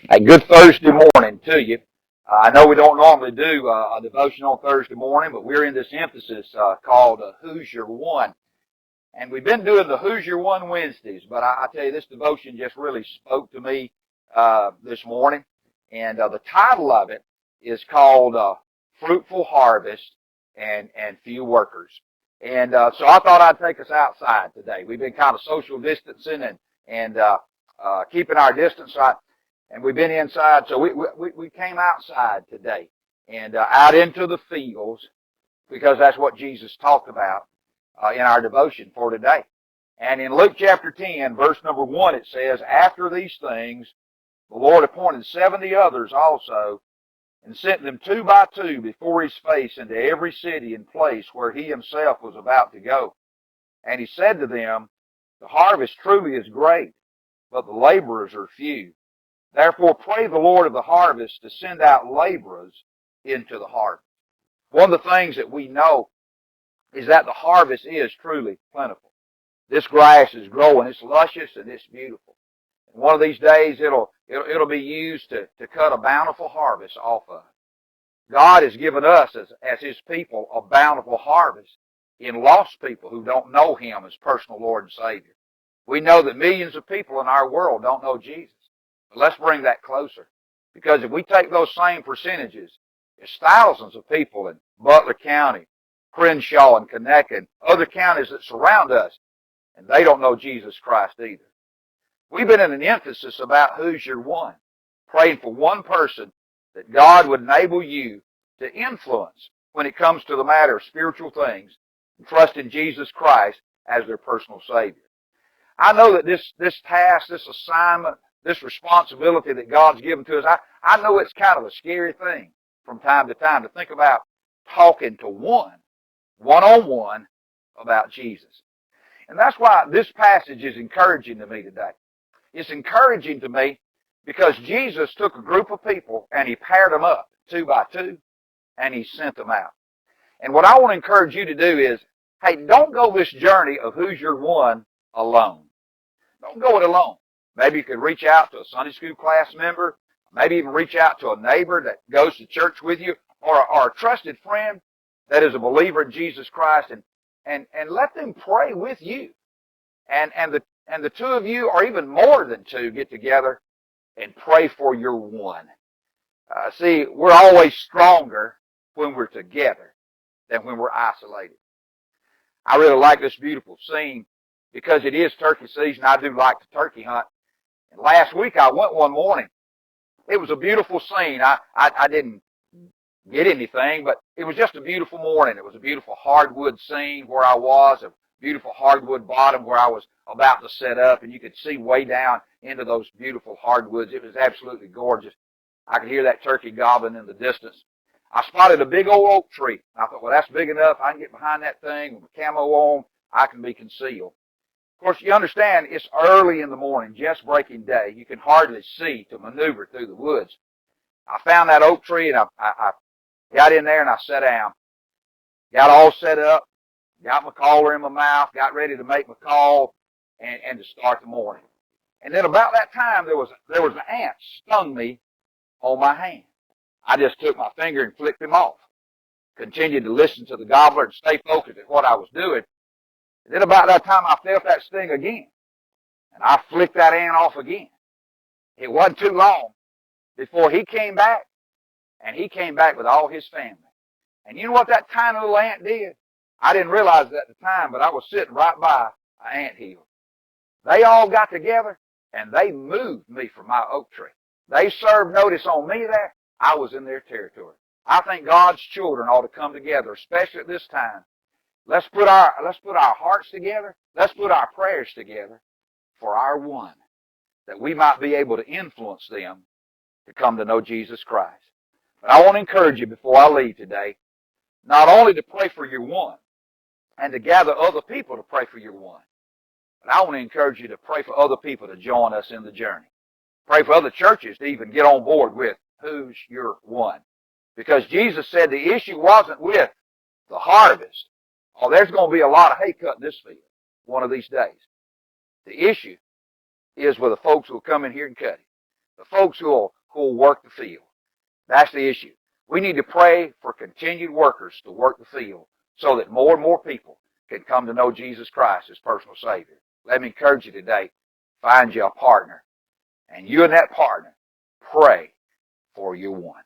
A good Thursday morning to you. I know we don't normally do a devotion on Thursday morning, but we're in this emphasis called Who's Your One? And we've been doing the Who's Your One Wednesdays, but I tell you, this devotion just really spoke to me this morning. And the title of it is called Fruitful Harvest and Few Workers. And so I thought I'd take us outside today. We've been kind of social distancing and keeping our distance. And we've been inside, so we came outside today and out into the fields because that's what Jesus talked about in our devotion for today. And in Luke chapter 10, verse number 1, it says, "After these things, the Lord appointed 70 others also, and sent them 2 by 2 before his face into every city and place where he himself was about to go. And he said to them, The harvest truly is great, but the laborers are few. Therefore pray the Lord of the harvest to send out laborers into the harvest." One of the things that we know is that the harvest is truly plentiful. This grass is growing. It's luscious and it's beautiful. And one of these days it'll be used to cut a bountiful harvest off of. God has given us as his people a bountiful harvest in lost people who don't know him as personal Lord and Savior. We know that millions of people in our world don't know Jesus. But let's bring that closer. Because if we take those same percentages, there's thousands of people in Butler County, Crenshaw and Conecuh, and other counties that surround us, and they don't know Jesus Christ either. We've been in an emphasis about who's your one, praying for one person that God would enable you to influence when it comes to the matter of spiritual things, and trust in Jesus Christ as their personal Savior. I know that this task, this assignment, this responsibility that God's given to us, I know it's kind of a scary thing from time to time to think about talking to one-on-one about Jesus. And that's why this passage is encouraging to me today. It's encouraging to me because Jesus took a group of people and he paired them up 2 by 2 and he sent them out. And what I want to encourage you to do is, hey, don't go this journey of who's your one alone. Don't go it alone. Maybe you could reach out to a Sunday school class member, maybe even reach out to a neighbor that goes to church with you, or a trusted friend that is a believer in Jesus Christ, and let them pray with you. And the two of you, or even more than two, get together and pray for your one. See, we're always stronger when we're together than when we're isolated. I really like this beautiful scene because it is turkey season. I do like to turkey hunt. And last week I went one morning. It was a beautiful scene. I didn't get anything, but it was just a beautiful morning. It was a beautiful hardwood scene where I was, a beautiful hardwood bottom where I was about to set up, and you could see way down into those beautiful hardwoods. It was absolutely gorgeous. I could hear that turkey gobbling in the distance. I spotted a big old oak tree. I thought, well, that's big enough. I can get behind that thing with a camo on. I can be concealed. Of course, you understand it's early in the morning, just breaking day. You can hardly see to maneuver through the woods. I found that oak tree, and I got in there, and I sat down. Got all set up, got my caller in my mouth, got ready to make my call, and to start the morning. And then about that time, there was an ant stung me on my hand. I just took my finger and flicked him off. Continued to listen to the gobbler and stay focused at what I was doing. And then about that time, I felt that sting again. And I flicked that ant off again. It wasn't too long before he came back, and he came back with all his family. And you know what that tiny little ant did? I didn't realize it at the time, but I was sitting right by an anthill. They all got together, and they moved me from my oak tree. They served notice on me there. I was in their territory. I think God's children ought to come together, especially at this time. Let's put our hearts together. Let's put our prayers together for our one, that we might be able to influence them to come to know Jesus Christ. But I want to encourage you before I leave today, not only to pray for your one and to gather other people to pray for your one, but I want to encourage you to pray for other people to join us in the journey. Pray for other churches to even get on board with who's your one. Because Jesus said the issue wasn't with the harvest. Oh, there's going to be a lot of hay cut in this field one of these days. The issue is with the folks who will come in here and cut it. The folks who who will work the field. That's the issue. We need to pray for continued workers to work the field so that more and more people can come to know Jesus Christ as personal Savior. Let me encourage you today, find you a partner. And you and that partner, pray for your one.